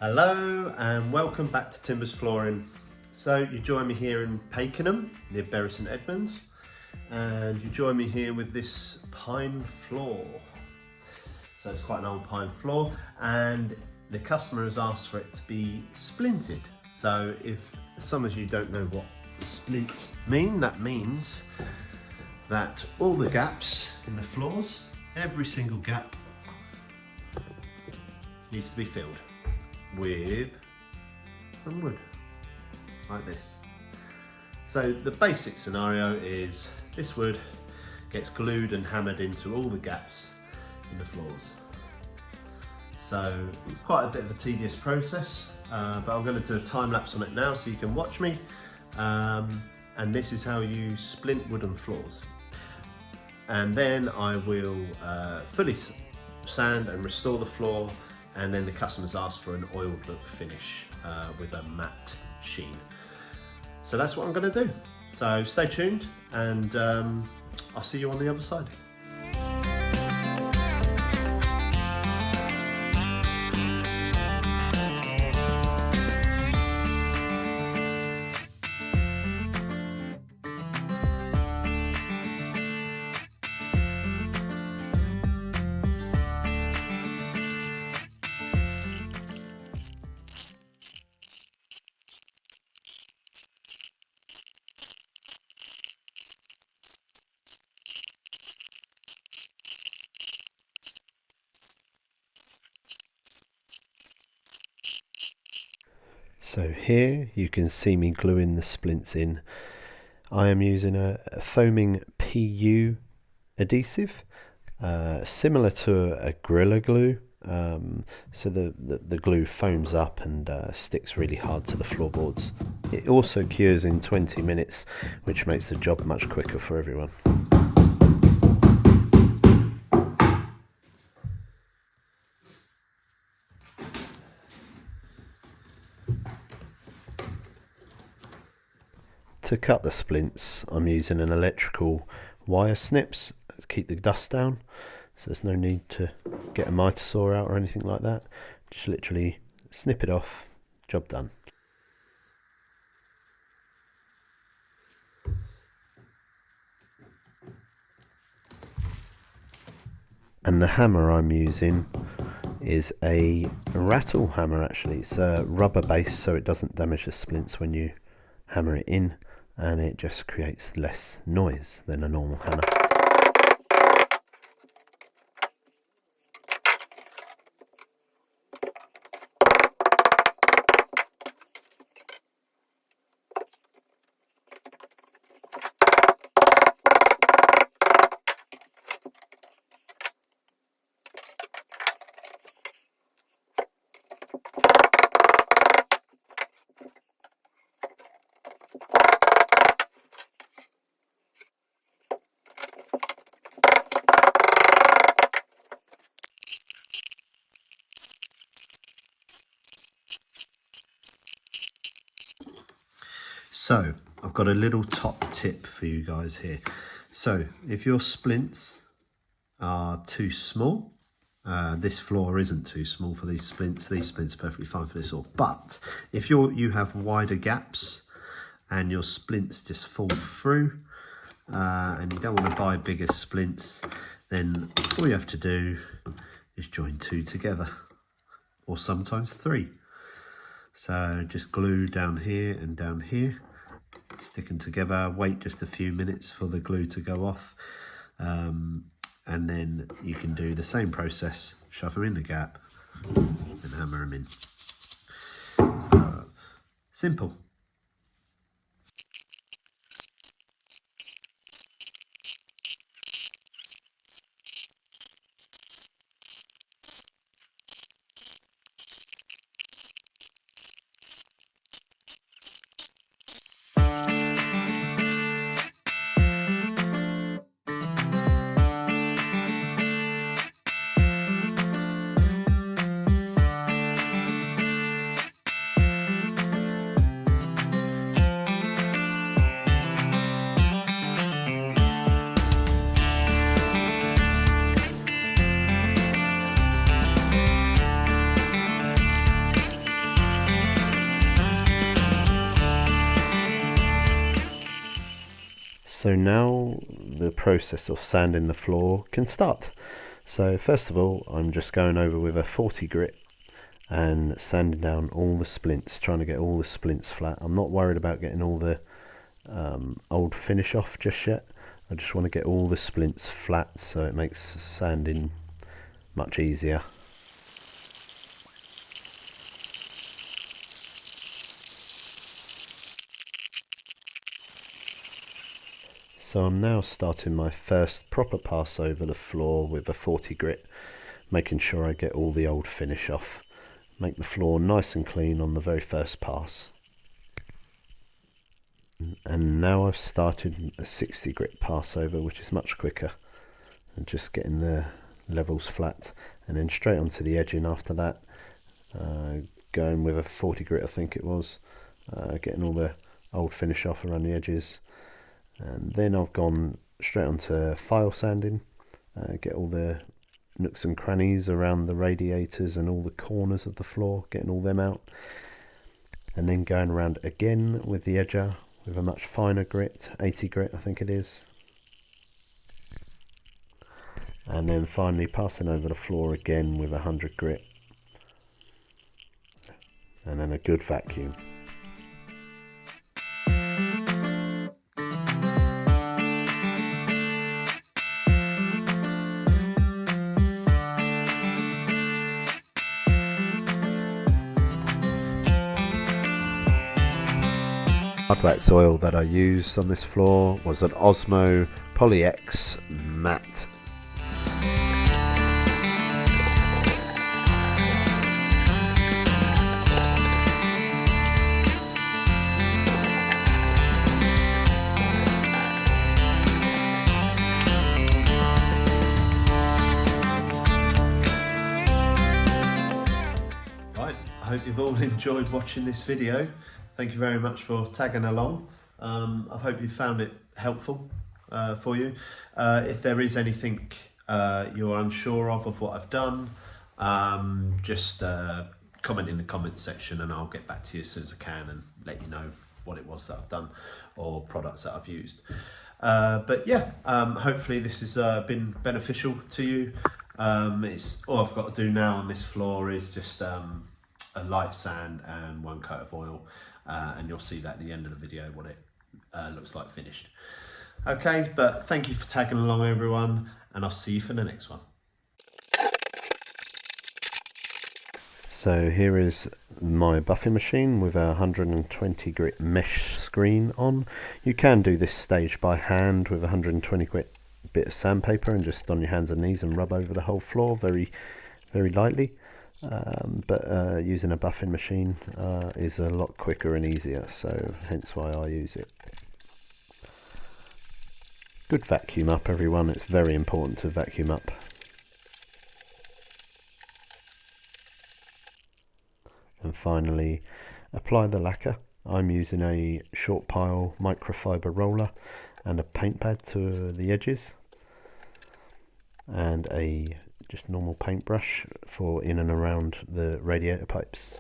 Hello and welcome back to Timbersflooring. So you join me here in Pakenham near Bury St Edmunds, and you join me here with this pine floor. So it's quite an old pine floor, and the customer has asked for it to be splinted. So if some of you don't know what splints mean, that means that all the gaps in the floors, every single gap needs to be filled with some wood like this. So the basic scenario is this wood gets glued and hammered into all the gaps in the floors. So it's quite a bit of a tedious process, but I'm going to do a time lapse on it now so you can watch me. And this is how you splint wooden floors. And then I will fully sand and restore the floor, and then the customers asked for an oiled look finish with a matte sheen. So that's what I'm going to do. So stay tuned, and I'll see you on the other side. So here you can see me gluing the splints in. I am using a foaming PU adhesive, similar to a Gorilla Glue, so the glue foams up and sticks really hard to the floorboards. It also cures in 20 minutes, which makes the job much quicker for everyone. To cut the splints, I'm using an electrical wire snips to keep the dust down, so there's no need to get a miter saw out or anything like that. Just literally snip it off, job done. And the hammer I'm using is a rattle hammer. Actually, it's a rubber base, so it doesn't damage the splints when you hammer it in, and it just creates less noise than a normal hammer. So I've got a little top tip for you guys here. So if your splints are too small, this floor isn't too small for these splints are perfectly fine for this all. But if you have wider gaps and your splints just fall through, and you don't want to buy bigger splints, then all you have to do is join two together, or sometimes three. So just glue down here and down here, stick them together, wait just a few minutes for the glue to go off, and then you can do the same process, shove them in the gap and hammer them in. So, simple. So now the process of sanding the floor can start. So first of all, I'm just going over with a 40 grit and sanding down all the splints, trying to get all the splints flat. I'm not worried about getting all the old finish off just yet. I just want to get all the splints flat so it makes sanding much easier. So I'm now starting my first proper pass over the floor with a 40 grit, making sure I get all the old finish off. Make the floor nice and clean on the very first pass. And now I've started a 60 grit pass over, which is much quicker, and just getting the levels flat, and then straight onto the edging after that, going with a 40 grit I think it was, getting all the old finish off around the edges. And then I've gone straight onto file sanding, get all the nooks and crannies around the radiators and all the corners of the floor, getting all them out. And then going around again with the edger with a much finer grit, 80 grit I think it is. And then finally passing over the floor again with 100 grit. And then a good vacuum. Wax oil that I used on this floor was an Osmo Polyx matte. Right, I hope you've all enjoyed watching this video. Thank you very much for tagging along. I hope you found it helpful for you. If there is anything you're unsure of what I've done, just comment in the comments section and I'll get back to you as soon as I can and let you know what it was that I've done or products that I've used. But yeah, hopefully this has been beneficial to you. It's all I've got to do now on this floor is just a light sand and one coat of oil. And you'll see that at the end of the video what it looks like finished. Okay, but thank you for tagging along everyone, and I'll see you for the next one. So here is my buffing machine with a 120 grit mesh screen on. You can do this stage by hand with a 120 grit bit of sandpaper and just on your hands and knees and rub over the whole floor very lightly. But using a buffing machine is a lot quicker and easier, so hence why I use it. Good vacuum up everyone, it's very important to vacuum up. And finally apply the lacquer. I'm using a short pile microfiber roller and a paint pad to the edges and a just normal paintbrush for in and around the radiator pipes.